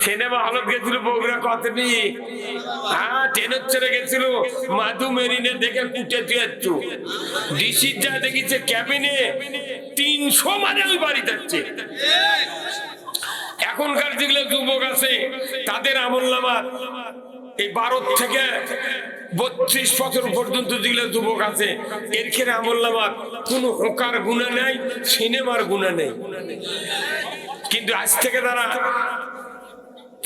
Cinema হলত গেছিল বগুড়া কতটি, হ্যাঁ ট্রেনের চড়ে গেছিল মাধু মেরিনে দেখে কুটে তুয়াচ্ছু ডিসির যা দেখিছে ক্যাবিনে 300 মানে ওই বাড়ি যাচ্ছে। এখনকার যেগুলো যুবক আছে তাদের আমলনামা এই 12 থেকে 32 বছর পর্যন্ত যেগুলো যুবক আছে এর ক্ষেত্রে আমলনামা কোনো হোকার গুণা নাই, সিনেমার গুণা নেই। কিন্তু আজ থেকে তারা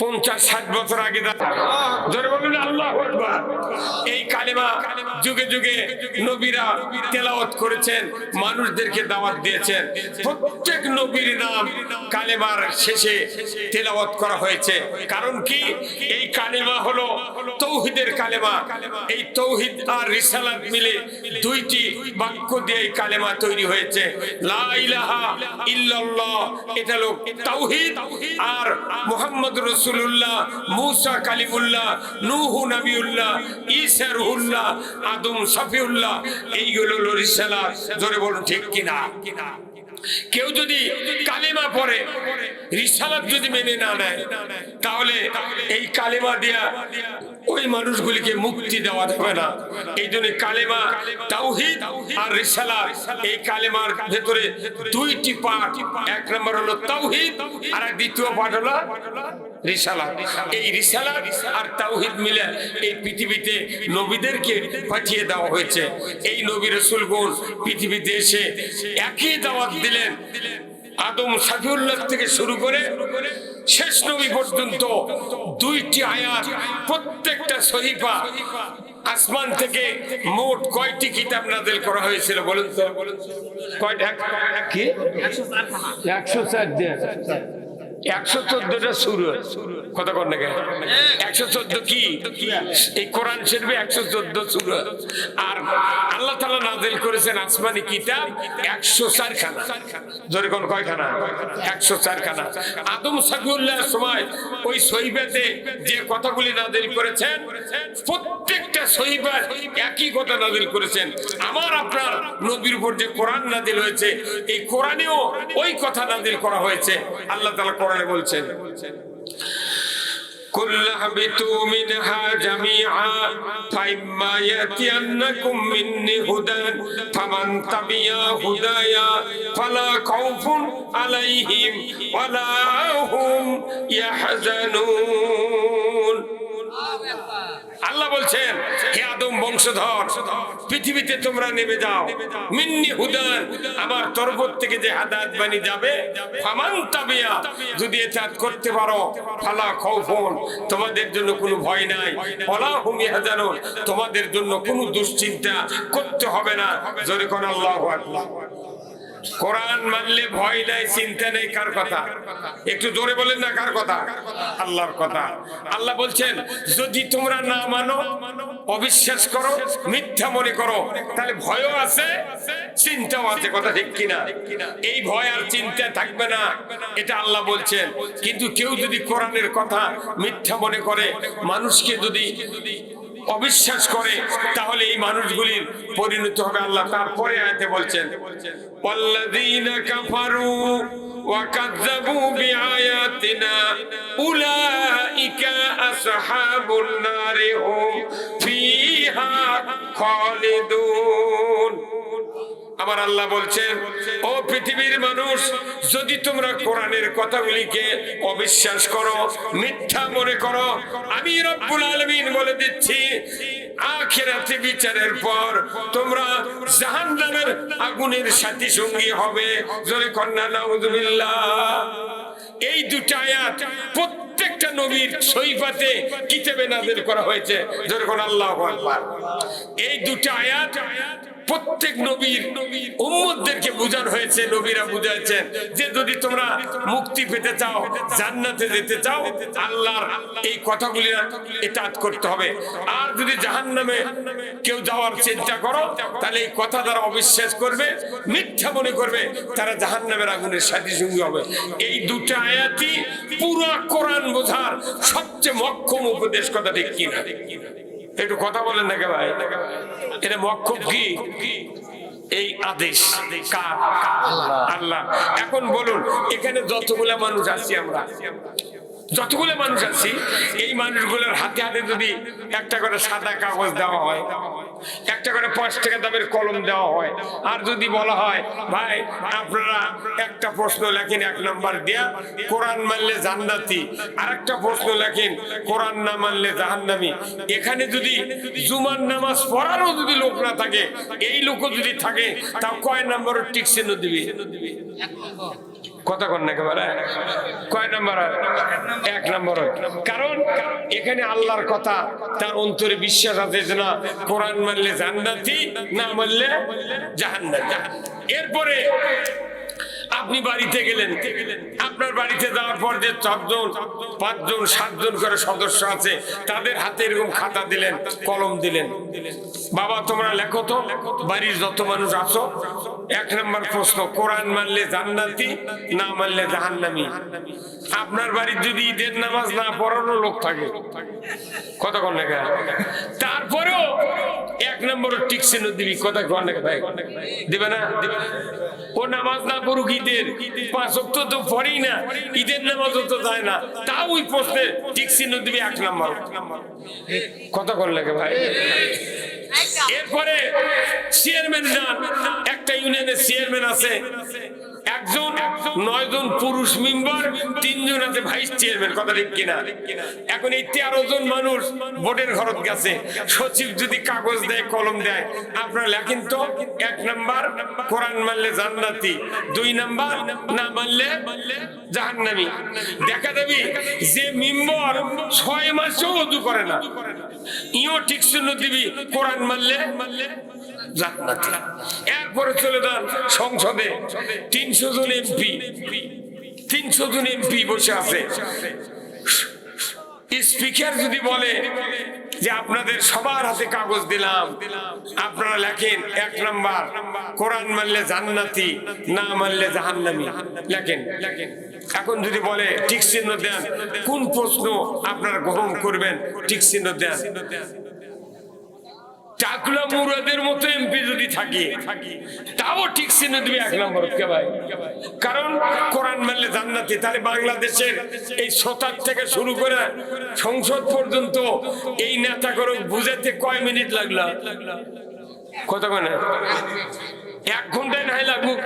50-60 বছর আগে ধরে বলুন আল্লাহু আকবার, এই কালেমা যুগে যুগে নবীরা তেলাওয়াত করেছেন, মানুষদেরকে দাওয়াত দিয়েছেন। প্রত্যেক নবীর নাম কালেমার শেষে তেলাওয়াত করা হয়েছে। কারণ কি, এই কালেমা হলো তৌহিদের কালেমা। এই তৌহিদ আর রিসালাত মিলে দুইটি বাক্য দিয়ে এই কালেমা তৈরি হয়েছে। লা ইলাহা ইল্লাল্লাহ এটা হলো তাওহীদ, আর মুহাম্মদুর রাসূলুল্লাহ, মূসা কালিমুল্লাহ, নূহ নবিউল্লাহ, ঈসা রূহুল্লাহ, আদম শফিউল্লাহ, এইগুলো হলো রিসালাত। জোরে বলুন ঠিক কিনা। কেউ যদি কালেমা পড়ে রিসালাত যদি মেনে না নেয় তাহলে এই কালেমা দিয়া ওই মানুষগুলিকে মুক্তি দেওয়া যাবে না। এই জন্য কালেমা তাওহীদ আর রিসালাত, এই কালেমার ভেতরে দুইটি পার্ট। এক নম্বর হলো তাওহীদ আর দ্বিতীয় পার্ট হলো রিসালাত। এই রিসালাত আর তাওহীদ মিলে এই পৃথিবীতে নবীদেরকে পাঠিয়ে দেওয়া হয়েছে। এই নবী রাসূলগণ পৃথিবীতে এসে একই দাওয়াত দিলেন। আদম শফিউল্লাহ থেকে শুরু করে শেষ নবী পর্যন্ত দুইটি আয়াত, প্রত্যেকটা সহিফা। আসমান থেকে মোট কয়টি কিতাব নাযিল করা হয়েছিল বলুন তো? কয়টা? কি 104 দিয়ে 114টা সূরা। কথা কর না কেন? 114 কি এই কোরআন শরীফে 114 সূরা। আর আল্লাহ তাআলা নাযিল করেছেন আসমানি কিতাব 104 খানা। জোরে কোন কয়খানা? 104 খানা। আদম শফিউল্লাহর সময় ওই সহিফাতে যে কথাগুলি নাযিল করেছেন প্রত্যেকটা সহিফা একই কথা নাযিল করেছেন। আমার আপনার নবীর উপর যে কোরআন নাযিল হয়েছে এই কোরআনেও ওই কথা নাযিল করা হয়েছে। আল্লাহ তাআলা কোরআনে বলছেন কুল হাবিতু মিনহা জামিআ ফাইম্মা ইয়াতিয়ান্নাকুম মিন্নি হুদান ফামান তাবিয়া হুদায়া ফালা খাউফুন আলাইহিম ওয়ালা হুম ইয়াহজানুন। আল্লাহ বলছেন, হে আদম বংশধর, পৃথিবীতে তোমরা নেমে যাও, মিন্নি হুদান, আমার তরফ থেকে যে হাদায়াত বাণী যাবে, ফামান তাবিয়া, যদি এটা করতে পারো, ফালা খাউফুন, তোমাদের জন্য কোনো ভয় নাই, ওয়ালা হুম ইয়াহজানুন, তোমাদের জন্য কোনো দুশ্চিন্তা করতে হবে না। জোরে কোন আল্লাহু আকবার। কোরআন মানলে ভয় নাই, চিন্তা নেই। কার কথা? একটু জোরে বলেন না, কার কথা? আল্লাহর কথা। আল্লাহ বলছেন, যদি তোমরা না মানো, অবিশ্বাস করো, মিথ্যা মনে করো, তাহলে ভয়ও আছে, চিন্তাও আছে। কথা ঠিক কিনা? এই ভয় আর চিন্তা থাকবে না, এটা আল্লাহ বলছেন। কিন্তু কেউ যদি কোরআনের কথা মিথ্যা মনে করে, মানুষকে যদি অবিশ্বাস করে, তাহলে এই মানুষগুলির পরিণত হবে। আল্লাহ তারপরে আয়াতে বলছেন, ওয়াল্লাযীনা কাফারু ওয়া কাযযাবু বিআয়াতিনা উলাইকা আসহাবুন নারি হুম ফিহা খালিদুন। আমার আল্লাহ বলছেন, ও পৃথিবীর মানুষ, যদি তোমরা কোরআনের কথাগুলিকে অবিশ্বাস করো, মিথ্যা মনে করো, আমি রব্বুল আলামিন বলে দিচ্ছি, আখিরাতে বিচারের পর তোমরা জাহান্নামের আগুনের সাথী সঙ্গী হবে। জোরে কন্যা নাউযুবিল্লাহ। এই দুটো আয়াত প্রত্যেকটা নবীর সহিফাতে কিতাবে নাযিল করা হয়েছে। জোরে কোন আল্লাহু আকবার। এই দুটো আয়াত প্রত্যেক নবীর উম্মতদেরকে বোঝানো হয়েছে। নবীরা বুঝাচ্ছেন যে যদি তোমরা মুক্তি পেতে চাও, জান্নাতে যেতে চাও, আল্লাহর এই কথাগুলি ইতাআত করতে হবে। আর যদি জাহান্নামে কেউ যাওয়ার চিন্তা করো, তাহলে এই কথা দ্বারা অবিশ্বাস করবে, মিথ্যা মনে করবে, তারা জাহান্নামের আগুনের সাথী সঙ্গী হবে। এই দুটো আয়াতই পুরো কোরআন বোঝার সবচেয়ে মক্ষম উপদেশ। কথা ঠিক কিনা? একটু কথা বলেন না কে ভাই? এটা মক্ষম কি? এই আদেশ কার? আল্লাহ। এখন বলুন, এখানে যতগুলা মানুষ আছি আমরা, যতগুলো মানুষ আছি এই মানুষগুলোর হাতে হাতে যদি একটা করে সাদা কাগজ দেওয়া হয়, একটা করে 5 টাকা দামের কলম দেওয়া হয়, আর যদি বলা হয় ভাই আপনারা একটা প্রশ্ন লেখেন 1 নাম্বার দিয়া কোরআন মানলে জান্নাতি, আর একটা প্রশ্ন লেখেন কোরআন না মানলে জাহান্নামী, এখানে যদি জুমার নামাজ পড়ারও যদি লোক না থাকে, এই লোকও যদি থাকে, তাও কয় নাম্বারের টিক চিহ্ন দিবি? কথা কন না একেবারে কয় নাম্বার? 1 নাম্বার। কারণ এখানে আল্লাহর কথা তার অন্তরে বিশ্বাস আছে যে না কোরআন মানলে জান্নাতি, না মানলে জাহান্নামী। এরপরে আপনি বাড়িতে গেলেন, আপনার বাড়িতে যাওয়ার পর যে 4 জন 5 জন 7 জন করে সদস্য আছে তাদের হাতে এরকম খাতা দিলেন, কলম দিলেন, বাবা তোমরা লেখো তো বাড়ির যত মানুষ আছো 1 নাম্বার প্রশ্ন কোরআন মানলে জান্নাতি, না মানলে জাহান্নামী। আপনার বাড়ির যদি ঈদের নামাজ না পড়ানো লোক থাকে, কথা কন না, তারপরেও 1 নম্বরের টিক চিহ্ন দিবি, কথা কন না ভাই, দিবে না? ও নামাজ না পড়ুক, ঈদের 5 ওয়াক্ত তো পড়েই না, ঈদের নামাজও তো যায় না, তাও ওই প্রশ্নে টিক চিহ্ন দিবি 1 নম্বর, কথা কন লাগে ভাই। এরপরে চেয়ারম্যান যান, একটা ইউনিয়নের চেয়ারম্যান আছে, 1 জন 9 জন পুরুষ মেম্বার, 3 জন আছে ভাইস চেয়ারম্যান, কথা ঠিক কিনা? এখন এই 13 জন মানুষ ভোটের ঘরত গেছে, সচিব যদি কাগজ দেয় কলম দেয়, আপনারা লেখেন তো 1 নাম্বার কোরআন মানলে জান্নাতি, 2 নাম্বার না মানলে জাহান্নামী। দেখা যাবে যে মেম্বার 6 মাসও ওযু করে না, ইও ঠিক চিহ্ন দিবি কোরআন মানলে জান্নাতি। এরপরে চলে যান সংসদে, 300 জন এমপি, 300 জন এমপি বসে আছে। স্পিকার যদি বলে যে আপনাদের সবার হাতে কাগজ দিলাম, আপনারা লেখেন 1 নাম্বার কোরআন মানলে জান্নাতি, না মানলে জাহান্নামী, লেখেন। এখন যদি বলে ঠিক চিহ্ন দেন, কোন প্রশ্ন আপনারা গ্রহণ করবেন, ঠিক চিহ্ন দেন। টাকলা মুরাদের মতো এমপি যদি থাকে, তাও ঠিক চিহ্ন দিবে 1 নম্বর, কে ভাই? কারণ কোরআন মানলে জান্নাতি। তাহলে বাংলাদেশের এই ৭০ থেকে শুরু করে সংসদ পর্যন্ত এই নেতা করে বুঝাতে কয় মিনিট লাগলো? কত মানে 1 ঘন্টায় নাই লাগুক,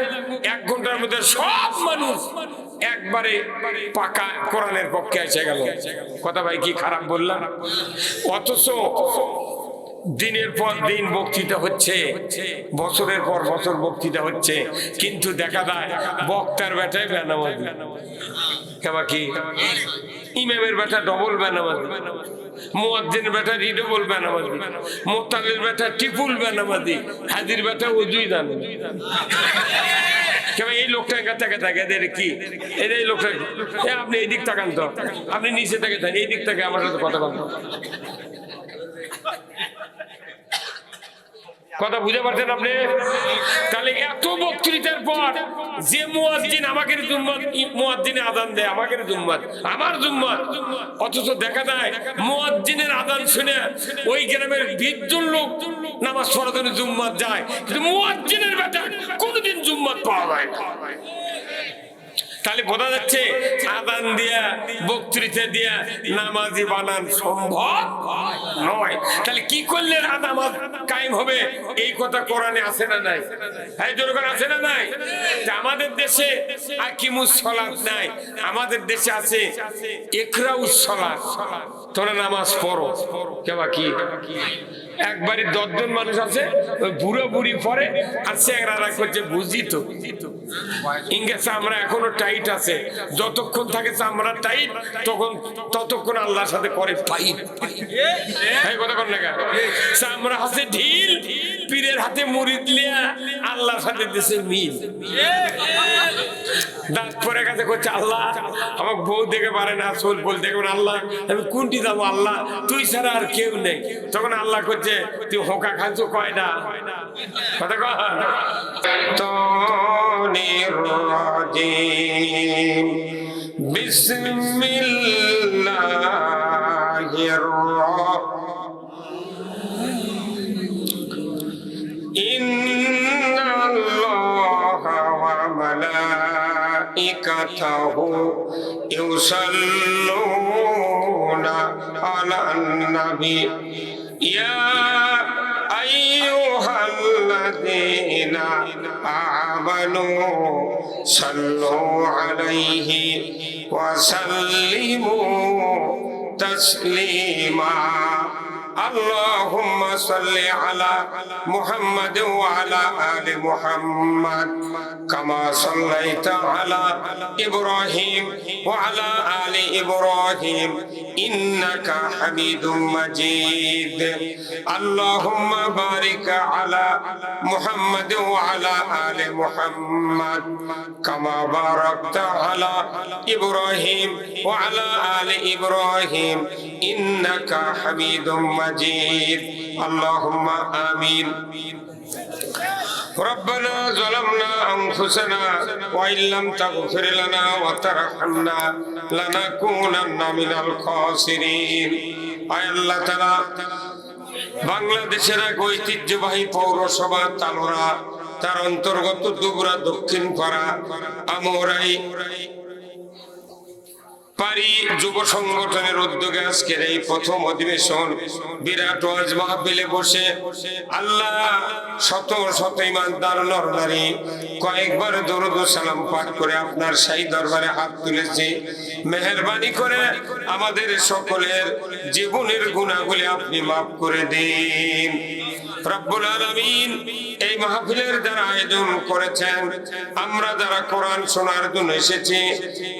1 ঘন্টার মধ্যে সব মানুষ একবারে পাকা কোরআনের পক্ষে এসে গেল। কথা ভাই কি খারাপ বললাম? অথচ দিনের পর দিন বক্তৃতা হচ্ছে, বছরের পর বছর বক্তৃতা হচ্ছে, কিন্তু দেখা যায় বক্তার বেটায় বেনামাজি, কি ইমামের বেটা ডবল বেনামাজি, মুয়াজ্জিনের বেটা রিডবল বেনামাজি, মোতালের বেটা ট্রিপল বেনামাজি, হাজির বেটা ওযুই জানে। এই লোকটা তাকে থাকে কি এই লোকটা, আপনি এই দিক তাকান তো, আপনি নিচে থেকে থাকেন, এই দিক থেকে আমার সাথে কথা বলেন। কথা বুঝতে পারছেন আপনি? তাহলে এত বক্তৃতার পর যে মুয়াজ্জিন আমাকে জুম্মাত, মুয়াজ্জিনে আযান দেয় আমাকে জুম্মাত, আমার জুম্মাত, অথচ দেখা যায় মুয়াজ্জিনের আযান শুনে ওই গ্রামের 20 জন লোক নামাজ পড়ার জন্য জুম্মাত যায়, কিন্তু মুয়াজ্জিনের বেটা কোনদিন জুম্মাত পাওয়া যায় না। তাহলে বোঝা যাচ্ছে আযান দিয়া বক্তৃতা দিয়া নামাজি বানান সম্ভব নয়। তাহলে কি করলে নামাজ কায়েম হবে? এই কথা কোরআনে আছে না নাই? এই জোরকার আছে না নাই? আমাদের দেশে আকিমুস সালাত নাই, আমাদের দেশে আছে ইকরাউস সালাত, তোমরা নামাজ পড়ো। কেবা কি একবারে 10 জন মানুষ আছে, বুড়ো বুড়ি পরে আর চেংড়ারা করছে বুঝি তো ইংরেজ আমরা এখনো টাইট আছে, যতক্ষণ থাকে চামড়া টাইট ততক্ষণ আল্লাহর সাথে করে ফাইট। কথা কর না, চামড়া হাতে ঢিল, পীরের হাতে মুরিদ লিয়া আল্লাহর সাথে দেশে মিল। দাঁত পরে কাছে করছে আল্লাহ আমাকে বউ দেখে পারে না, সোল বল দেখে আল্লাহ আমি কোনটি যাবো, আল্লাহ তুই ছাড়া আর কেউ নেই। তখন আল্লাহ করছে তুই হোকা খাচ্ছ কয়টা? কথা কয় বিসমিল্লাহির ইন্নাল্লাহা ওয়া মালাইকাতাহু ইউসাল্লুনা আলান নবী ইয়া আইয়ুহাল্লাযীনা আমানু সাল্লু আলাইহি ওয়া সাল্লিমু তাসলিমা اللهم صل على محمد وعلى آل محمد كما صليت على إبراهيم وعلى آل إبراهيم إنك حميد مجيد اللهم بارك على محمد وعلى آل محمد كما باركت على إبراهيم وعلى آل إبراهيم إنك حميد مجيد اللهم آمين ربنا ظلمنا أنفسنا وإن لم تغفر لنا وترحمنا لنكونن من الخاسرين আয় আল্লাহ তাআলা বাংলাদেশের এক ঐতিহ্যবাহী পৌরসভা তালোড়া তার অন্তর্গত দুবরা দক্ষিণ পাড়া আমরাই পারি যুব সংগঠনের উদ্যোগে আজকের এই প্রথম অধিবেশন বিরাট ওয়াজ মাহফিলে বসে আল্লাহ শত শত ইমানদার নরনারী কয়েকবার দরুদ ও সালাম পাঠ করে আপনার শাহী দরবারে হাত তুলেছি। মেহেরবানি করে আমাদের সকলের জীবনের গুনাহগুলি আপনি মাফ করে দিন। রব্বুল আলামিন এই মাহফিলের যারা আয়োজন করেছেন, আমরা যারা কোরআন শোনার জন্য এসেছি,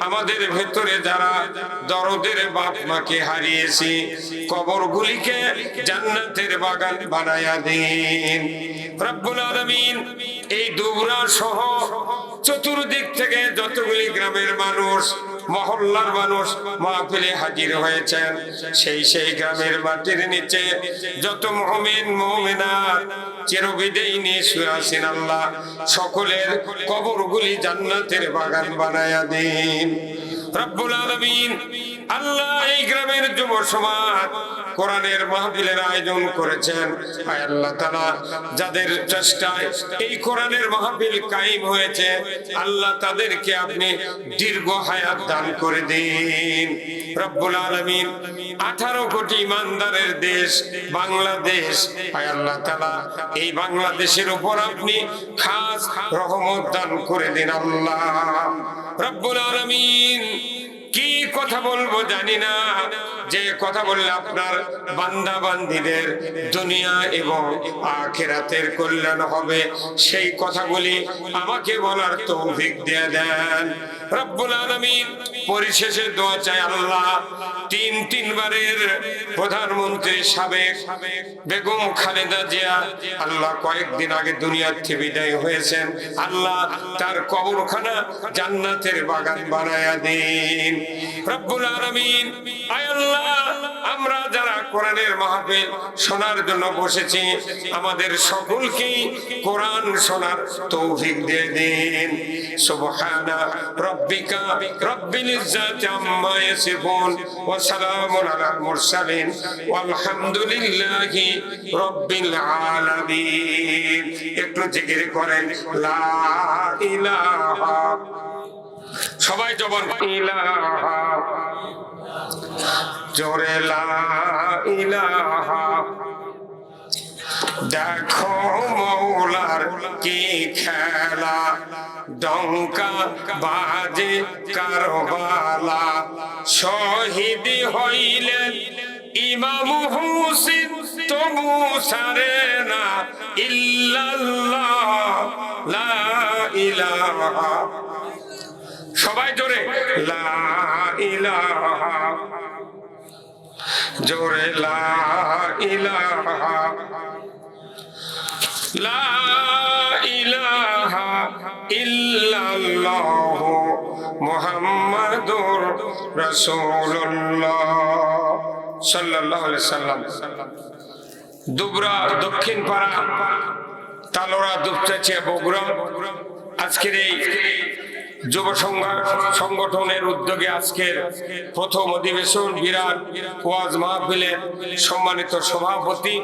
আমাদের ভেতরে যারা দরদের বাপ মাকে হারিয়েছি, কবরগুলিকে জান্নাতের বাগান বানায়া দিন। রব্বুল আলামিন এই দুবরা সহ চতুর্দিক থেকে যতগুলি গ্রামের মানুষ, মহল্লার মানুষ মাহফিলে হাজির হয়েছেন, সেই গ্রামের মাটির নিচে যত মুমিন মুমিনাত চিরবিদায় নিয়ে শুয়ে আছেন, আল্লাহ সকলের কবরগুলি জান্নাতের বাগান বানায়া দিন। রব্বুল আলামিন আল্লাহ এই গ্রামের যুব সমাজ কোরআনের মাহফিলের আয়োজন করেছেন, আয় আল্লাহ তাআলা যাদের চেষ্টায় এই কোরআনের মাহফিল কায়েম হয়েছে, আল্লাহ তাদেরকে আপনি দীর্ঘ হায়াত দান করে দিন। রব্বুল আলামিন 18 কোটি ইমানদারের দেশ বাংলাদেশ, আয় আল্লাহ তাআলা এই বাংলাদেশের উপর আপনি খাস রহমত দান করে দিন। আল্লাহ রব্বুল আলামিন কি কথা বলবো জানি না, যে কথা বললে আপনার বান্দা বান্দীদের দুনিয়া এবং আখিরাতের কল্যাণ হবে, সেই কথাগুলি আমাকে বলার তৌফিক দিয়ে দেন। রব্বুল আলামিন পরিশেষে দোয়া চাই, আল্লাহ তিনবারের প্রধানমন্ত্রী সাবেক বেগম খালেদা জিয়া আল্লাহ কয়েকদিন আগে দুনিয়া থেকে বিদায় হয়েছেন, আল্লাহ তার কবরখানা জান্নাতের বাগান বানায়া দিন। রব্বুল আলামিন আয় আল্লাহ আমরা যারা কোরআনের মাহফিল শোনার জন্য বসেছি, আমাদের সকলকেই কোরআন শোনার তৌফিক দিয়ে দিন। সুবহানা রাব্বিকা রাব্বিল ইজ্জাতি আম্মা ইয়াসিফুন ওয়া সালামুন আলাল মুরসালিন ওয়ালহামদুলিল্লাহি রাব্বিল আলামিন। একটু জিকির করেন লা ইলাহা, সবাই জবান ইলাহা, জোরে লা ইলাহা। দেখো মৌলার কি খেলা, ডঙ্কা বাজে কারবালা, শহীদ হইলেন ইমাম হুসেন, তবু সারে না ইল্লাল্লাহ লা ইলাহা। সবাই জোরে লা ইলাহা, জোরে লা ইলাহা, লা ইলাহা ইল্লাল্লাহ মুহাম্মাদুর রাসূলুল্লাহ সাল্লাল্লাহু আলাইহি সাল্লাম। দুবরা দক্ষিণ পাড়া তালোড়া দুপচাচিয়া বগুড়া আজকের এই যুব সংগঠনের উদ্যোগে আজকের প্রথম অধিবেশন বিরাট ওয়াজ মাহফিলের সম্মানিত সভাপতি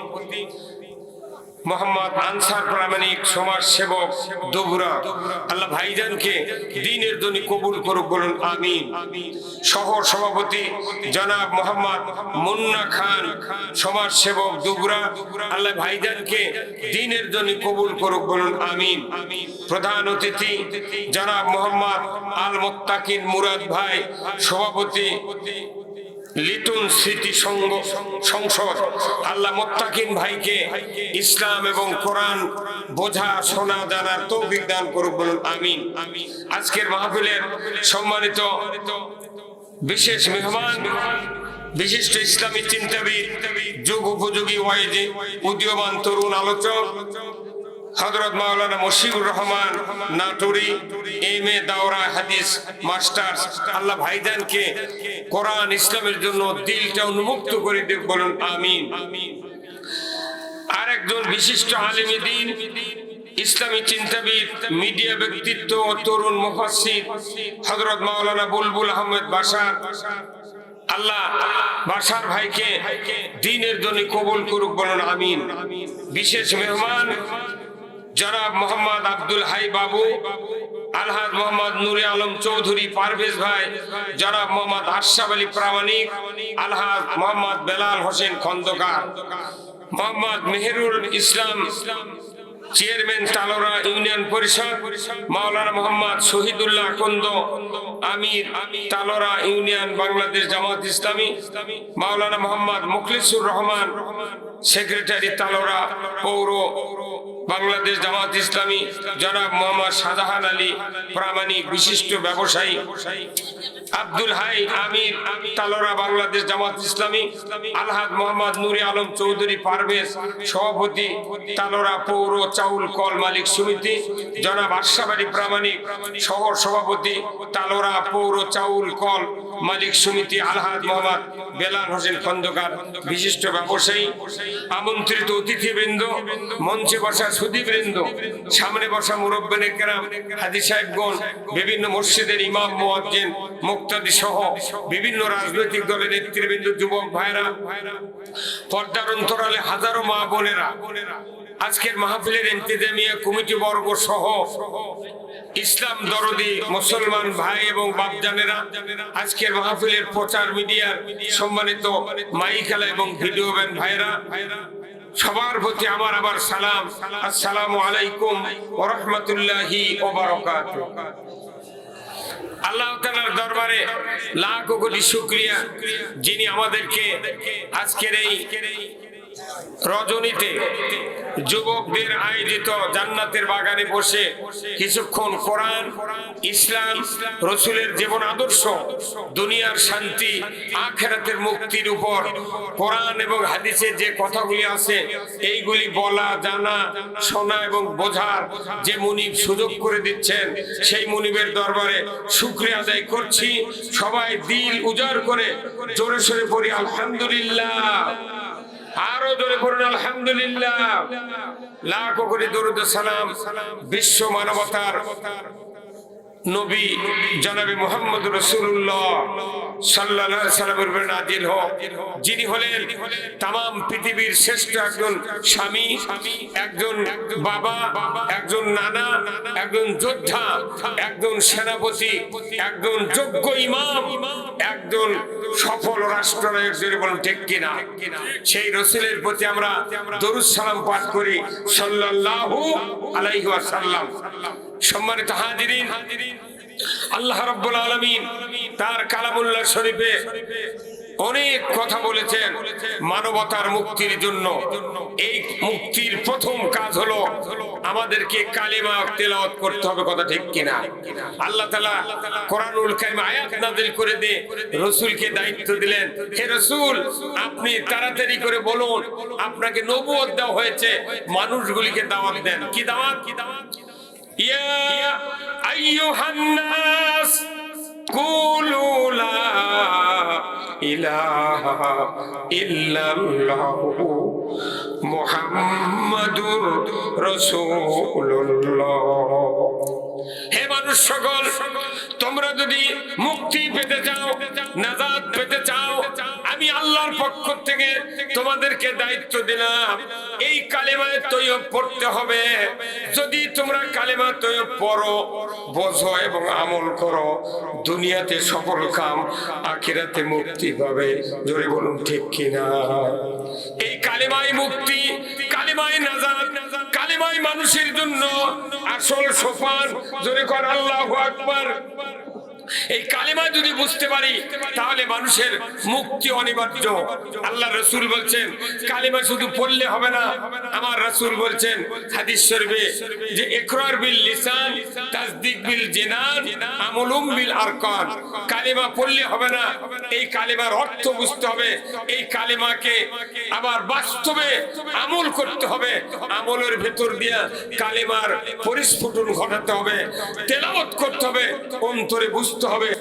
মোহাম্মদ আনসার প্রামাণিক সমাজ সেবক দুবরা, আল্লাহ ভাইজানকে দ্বীনের জন্য কবুল করুক, বলুন আমিন। সহ সভাপতি জনাব মোহাম্মদ মুন্না খান সমাজ সেবক দুবরা, আল্লাহ ভাইজানকে দ্বীনের জন্য কবুল করুক, বলুন আমিন। প্রধান অতিথি জনাব মোহাম্মদ আল মুত্তাকিন মুরাদ ভাই সভাপতি লিটন স্মৃতি সংসদ, আল্লাহ মুত্তাকিন ভাইকে ইসলাম এবং কোরআন বোঝা শোনা জানার তৌফিক দান করুক, বলুন আমিন। আজকের মাহফিলের সম্মানিত বিশেষ মেহমান, বিশিষ্ট ইসলামী চিন্তাবিদ, যুগ উপযোগী ওয়াইজি, উদীয়মান তরুণ আলোচক হযরত মাওলানা মুশিবুর রহমান নাটুরি, এমএ দাওরা হাদিস মাস্টার্স, আল্লাহ ভাইজানকে কোরআন ইসলামের জন্য দিলটা উন্মুক্ত করে দেব, বলুন আমিন। আরেকজন বিশিষ্ট আলেমে দ্বীন, ইসলামী চিন্তাবিদ, মিডিয়া ব্যক্তিত্ব ও তরুণ মুফাসসির হযরত মাওলানা বুলবুল আহমেদ বাশার, আল্লাহ বাশার ভাইকে দ্বীনের জন্য কবুল করুক, বলুন আমিন। বিশেষ মেহমান জনাব মোহাম্মদ আব্দুল হাই বাবু, আলহাজ মোহাম্মদ নুরে আলম চৌধুরী পারভেজ ভাই, জনাব মোহাম্মদ আশরাফ আলী প্রামাণিক, আলহাজ মোহাম্মদ বেলাল হোসেন খন্দকার, মোহাম্মদ মেহেরুল ইসলাম চেয়ারম্যান তালোরা ইউনিয়ন পরিষদ, মাওলানা মোহাম্মদ শহীদুল্লাহ কুন্দ আমির তালোরা ইউনিয়ন বাংলাদেশ জামাত ইসলামী, মাওলানা মোহাম্মদ মুখলিসুর রহমান সেক্রেটারি তালোরা পৌর বাংলাদেশ জামাত ইসলামী, জনাব মোহাম্মদ শাহজাহান আলী প্রামাণিক বিশিষ্ট ব্যবসায়ী, আব্দুল হাই আমির তালোরা বাংলাদেশ জামাত ইসলামী, আলহাজ মোহাম্মদ নুরে আলম চৌধুরী পারভেজ সভাপতি তালোরা পৌর চাউল কল মালিক সমিতি, জনাব আশরাফ আলী প্রামাণিক সহ সভাপতি তালোরা পৌর চাউল কল মালিক সমিতি, আলহাজ মোহাম্মদ বেলাল হোসেন খন্দকার বিশিষ্ট ব্যবসায়ী, আমন্ত্রিত অতিথিবৃন্দ, মঞ্চে বসা সুধীবৃন্দ, সামনে বসা মুরব্বিনে কেরাম, হাজী সাহেবগণ, বিভিন্ন মসজিদের ইমাম মুয়াজ্জিন মুক্তাদি সহ বিভিন্ন রাজনৈতিক দলের নেতৃবৃন্দ, যুবক ভাইরা, পর্দার অন্তরালে হাজারো মা বোনেরা, আজকের মাহফিলের ইন্তেজামিয়া কমিটি বর্গ সহ ইসলাম দরদি মুসলমান ভাই এবং বাপজানেরা, আজকের মাহফিলের প্রচার মিডিয়ার সম্মানিত মাইকালা এবং ভিডিও ম্যান ভাইরা, সবার প্রতি আমার আবার সালাম, আসসালামু আলাইকুম ওয়া রাহমাতুল্লাহি ওয়া বারাকাতুহু। আল্লাহ তাআলার দরবারে লাখ কোটি শুকরিয়া, যিনি আমাদেরকে আজকের এই রজনীতে যুবকদের আয়োজিত জান্নাতের বাগানে বসে কিছুক্ষণ কোরআন, ইসলাম, রসুলের জীবন আদর্শ, দুনিয়ার শান্তি, আখিরাতের মুক্তির উপর কোরআন এবং হাদিসে যে কথাগুলি আছে এইগুলি বলা, জানা, শোনা এবং বোঝার যে মুনিব সুযোগ করে দিচ্ছেন, সেই মুনিবের দরবারে শুকরিয়া আদায় করছি। সবাই দিল উজাড় করে জোরে সোরে পড়ি আলহামদুলিল্লাহ, আরো জোরে পড়ুন আলহামদুলিল্লাহ। লাখ কোটি দরুদ সালাম বিশ্ব মানবতার নবী জনাবে মুহাম্মদ রাসূলুল্লাহ সাল্লাল্লাহু আলাইহি সাল্লামের উপর নাজিল হোক, যিনি হলেন तमाम পৃথিবীর শ্রেষ্ঠ একজন স্বামী, একজন বাবা, একজন নানা, একজন যোদ্ধা, একজন সেনাপতি, একজন যোগ্য ইমাম, একজন সফল রাষ্ট্রনায়ক, যদি বলেন ঠিক কিনা। সেই রাসূলের প্রতি আমরা দরুদ সালাম পাঠ করি সাল্লাল্লাহু আলাইহি ওয়াসাল্লাম। সম্মানিত হাজিরিন, আল্লাহ রাব্বুল আলামিন তার কালামুল্লাহ শরীফে অনেক কথা বলেছেন মানবতার মুক্তির জন্য। এই মুক্তির প্রথম কাজ হলো আমাদেরকে কালিমা তেলাওয়াত করতে হবে, কথা ঠিক কিনা। আল্লাহ তাআলা কোরআনুল কারীম আয়াত নাযিল করে দিয়ে রাসূলকে দায়িত্ব দিলেন, হে রাসূল আপনি তাড়াতাড়ি করে বলুন, আপনাকে নবুয়ত দেওয়া হয়েছে, মানুষগুলিকে দাওয়াত দেন। কি দাওয়াত? ইয়া আইয়ুহান নাস কুলু লা ইলাহা ইল্লাল্লাহু মুহাম্মাদুর রাসূলুল্লাহ। হে মানুষ সকল, তোমরা যদি মুক্তি পেতে চাও, নাজাত পেতে চাও, আমি আল্লাহ আল্লাহর পক্ষ থেকে তোমাদেরকে দায়িত্ব দিলাম, এই কালেমায়ে তৈয়ব পড়তে হবে। যদি তোমরা কালেমা তৈয়ব পড়ো, বোঝো এবং আমল করো, দুনিয়াতে সফল কাম, আখিরাতে মুক্তি পাবে। জোরে বলুন ঠিক কিনা? এই কালেমাই মুক্তি, কালেমাই নাজাত, কালেমাই মানুষের জন্য আসল সোপান। জোরে কর আল্লাহু আকবার। এই কালেমা যদি বুঝতে পারি তাহলে মানুষের মুক্তি অনিবার্য। আল্লাহ রাসূল বলছেন কালেমা শুধু পড়লে হবে না। আমার রাসূল বলছেন হাদিস শরীফে যে ইকরার বিল লিসান, তাসদিক বিল জিনান, আমলুম বিল আরকান। কালেমা পড়লে হবে না, এই কালেমার অর্থ বুঝতে হবে। এই কালেমাকে আবার বাস্তবে আমল করতে হবে। আমলের ভেতর দিয়া কালেমার পরিস্ফুটন ঘটাতে হবে, তেলাওয়াত করতে হবে, অন্তরে বুঝতে হবে।